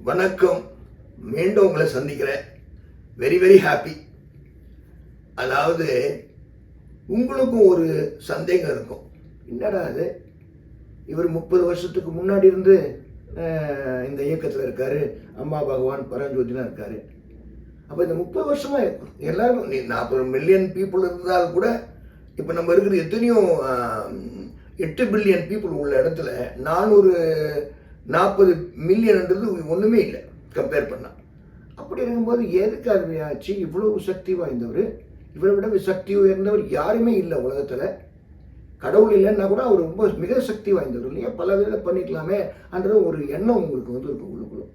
வணக்கம். மீண்டும் உங்களை சந்திக்கிறேன். Very very happy. அதாவது உங்களுக்கும் ஒரு சந்தேகம் இருக்கும், என்னடா அது இவர் 30 வருஷத்துக்கு முன்னாடி இருந்து இந்த இயக்கத்தில் இருக்காரு, அம்மா பகவான் பரஞ்சோதிலாம் இருக்காரு. அப்போ இந்த 30 வருஷமா எல்லாரும் 40 மில்லியன் பீப்புள் இருந்தால் கூட இப்போ நம்ம இருக்கிற எத்தனையோ 8 பில்லியன் பீப்புள் உள்ள இடத்துல 440 மில்லியன்ன்றது ஒன்றுமே இல்லை கம்பேர் பண்ணால். அப்படி இருக்கும்போது எதுக்கு அருமையாச்சு இவ்வளவு சக்தி வாய்ந்தவர், இவரை விட சக்தி உயர்ந்தவர் யாருமே இல்லை உலகத்தில். கடவுள் இல்லைன்னா கூட அவர் ரொம்ப மிக சக்தி வாய்ந்தவர் இல்லையா, பல விதத்தில் பண்ணிக்கலாமே என்ற ஒரு எண்ணம் உங்களுக்கு இருக்கும் உள்ளுக்குள்ள.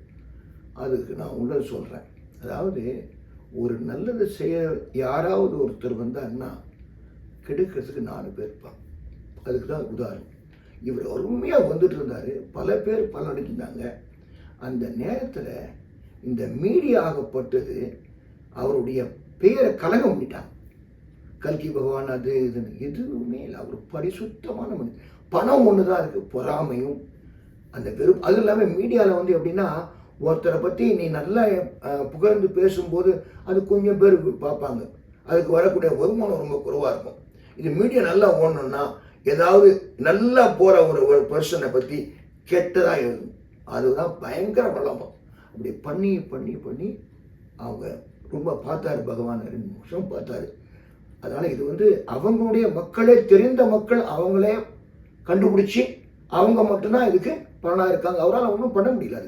அதுக்கு நான் உள்ளது சொல்கிறேன். அதாவது ஒரு நல்லது செய்ய யாராவது ஒருத்தர் வந்தாருன்னா கெடுக்கிறதுக்கு 4 பேர் இருப்பாங்க. அதுக்கு தான் உதாரணம். இவர் அருமையாக வந்துட்டு இருந்தார், பல பேர் பலனடைஞ்சிருந்தாங்க. அந்த நேரத்தில் இந்த மீடியா ஆகப்பட்டது அவருடைய பெயரை கலகம் பண்ணிட்டாங்க. கல்கி பகவான் அது இதுன்னு எதுவுமே இல்லை. அவர் பரிசுத்தமான மனிதன். பணம் ஒன்று தான் இருக்குது, பொறாமையும் அந்த வெறும். அதுவும் இல்லாமல் மீடியாவில் வந்து எப்படின்னா, ஒருத்தரை பற்றி நீ நல்லா புகழ்ந்து பேசும்போது அது கொஞ்சம் பேர் பார்ப்பாங்க, அதுக்கு வரக்கூடிய வருமானம் ரொம்ப குறைவாக இருக்கும். இது மீடியா நல்லா ஓடணும்னா ஏதாவது நல்லா போகிற ஒரு பர்சனை பற்றி கெட்டதாக எழுதும், அதுதான் பயங்கர வளமம். அப்படி பண்ணி பண்ணி பண்ணி அவங்க ரொம்ப பார்த்தாரு பகவான், 2 நிமிஷம் பார்த்தாரு. அதனால் இது வந்து அவங்களுடைய மக்களே, தெரிந்த மக்கள் அவங்களே கண்டுபிடிச்சி அவங்க மட்டும்தான் இதுக்கு பலனாக இருக்காங்க. அவரால் ஒன்றும் பண்ண முடியல.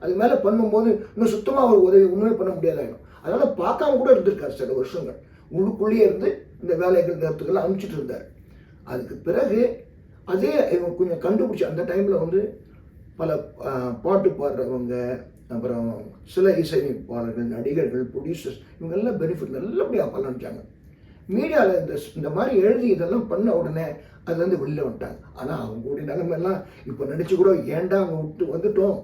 அதுக்கு மேலே பண்ணும்போது இன்னும் சுத்தமாக அவர் உதவி ஒன்றுமே பண்ண முடியாதாயிடும். அதனால் பார்க்காம கூட இருந்திருக்காரு சில வருஷங்கள். உள்ளுக்குள்ளேயே இருந்து இந்த வேலைகள் நேரத்துக்கெல்லாம் அனுப்பிச்சிட்டு இருந்தார். அதுக்கு பிறகு அதே இவங்க கொஞ்சம் கண்டுபிடிச்சி அந்த டைமில் வந்து பல பாட்டு பாடுறவங்க, அப்புறம் சில இசையமைப்பாளர்கள், நடிகர்கள், ப்ரொடியூசர்ஸ், இவங்கெல்லாம் பெனிஃபிட் நல்லபடியாக பலனிச்சாங்க. மீடியாவில் இந்த மாதிரி எழுதி இதெல்லாம் பண்ண உடனே அது வந்து வெளியில் வந்துட்டாங்க. ஆனால் அவங்களுடைய நிலைமையெல்லாம் இப்போ நினச்சி கூட ஏன்டா அவங்க விட்டு வந்துட்டோம்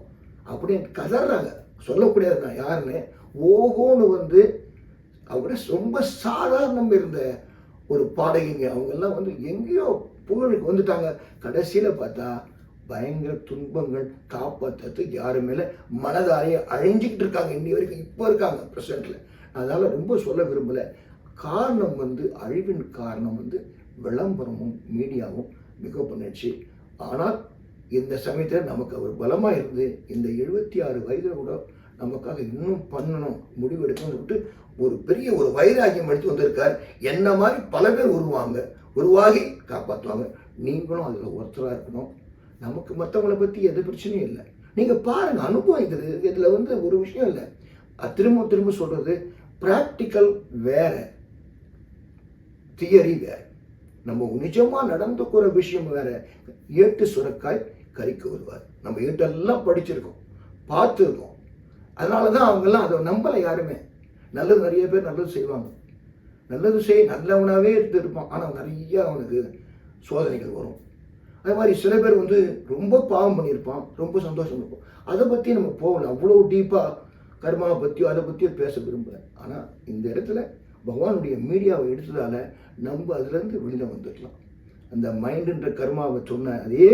அப்படின்னு கதறாங்க. சொல்லக்கூடியது நான் யாருன்னு ஓஹோன்னு வந்து அவங்க ரொம்ப சாதாரணம் இருந்த ஒரு பாடகிங்க அவங்கெல்லாம் வந்து எங்கேயோ புகழுக்கு வந்துட்டாங்க. கடைசியில் பார்த்தா பயங்கர துன்பங்கள், காப்பாற்றுறதுக்கு யாரு மேலே மனதாரையே அழிஞ்சிக்கிட்டு இருக்காங்க. இன்னி வரைக்கும் இப்போ இருக்காங்க ப்ரெசென்ட்டில். அதனால் ரொம்ப சொல்ல விரும்பலை. காரணம் வந்து அழிவின் காரணம் வந்து விளம்பரமும் மீடியாவும் மிக பண்ணிடுச்சு. ஆனால் இந்த சமயத்தில் நமக்கு அவர் பலமாக இருந்து இந்த 76 வயதில் கூட நமக்காக இன்னும் பண்ணணும், முடிவெடுக்கணும்னு சொல்லிட்டு ஒரு பெரிய ஒரு வைராகியம் எடுத்து வந்திருக்கார். என்ன மாதிரி பல பேர் உருவாகி காப்பாற்றுவாங்க. நீங்களும் அதில் ஒருத்தராக இருக்கணும். நமக்கு மற்றவங்களை பற்றி எது பிரச்சனையும் இல்லை. நீங்கள் பாருங்கள், அனுபவம் இதில் வந்து ஒரு விஷயம் இல்லை. திரும்ப திரும்ப சொல்கிறது, ப்ராக்டிக்கல் வேறு, தியரி வேறு. நம்ம நிஜமாக நடந்துக்கிற விஷயம் வேறு. ஏட்டு சுரக்காய் கறிக்கு வருவார். நம்ம ஏட்டெல்லாம் படிச்சிருக்கோம், பார்த்துருக்கோம். அதனால தான் அவங்கெல்லாம் அதை நம்பலை யாருமே. நல்லது நிறைய பேர் நல்லது செய்வாங்க, நல்லது நல்லவனாகவே இருப்பான். ஆனால் நிறைய அவனுக்கு சோதனைகள் வரும். அதே மாதிரி சில பேர் வந்து ரொம்ப பாவம் பண்ணியிருப்பான், ரொம்ப சந்தோஷம் இருக்கும். அதை பற்றி நம்ம போகல, அவ்வளோ டீப்பாக கர்மாவை பற்றியோ அதை பற்றியோ பேச விரும்பலை. ஆனால் இந்த இடத்துல பகவானுடைய மீடியாவை எடுத்ததால் நம்ம அதுலேருந்து வெளியில் வந்துடலாம். அந்த மைண்டுன்ற கர்மாவை சொன்ன அதே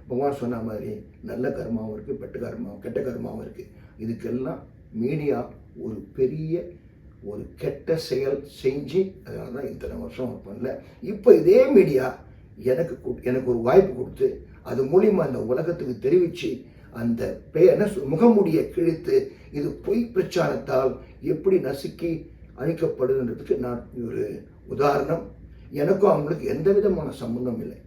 பகவான் சொன்ன மாதிரி நல்ல கர்மாவும் இருக்குது, கெட்ட கர்மாவும் இருக்குது. இதுக்கெல்லாம் மீடியா ஒரு பெரிய ஒரு கெட்ட செயல் செஞ்சு அதனால தான் இத்தனை வருஷம் பண்ணல. இப்போ இதே மீடியா எனக்கு ஒரு வாய்ப்பு கொடுத்து அது மூலிமா அந்த உலகத்துக்கு தெரிவித்து அந்த முகமுடியை கிழித்து இது பொய் பிரச்சாரத்தால் எப்படி நசுக்கி அழிக்கப்படுதுன்றதுக்கு நான் ஒரு உதாரணம். எனக்கும் அவங்களுக்கு எந்த விதமான சம்பந்தம் இல்லை.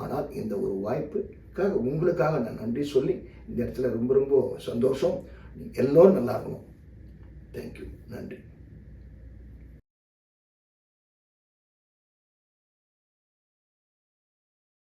ஆனால் இந்த ஒரு வாய்ப்புக்காக உங்களுக்காக நான் நன்றி சொல்லி இந்த இடத்துல ரொம்ப ரொம்ப சந்தோஷம். எல்லோரும் நல்லா இருக்கணும். தேங்க்யூ. நன்றி.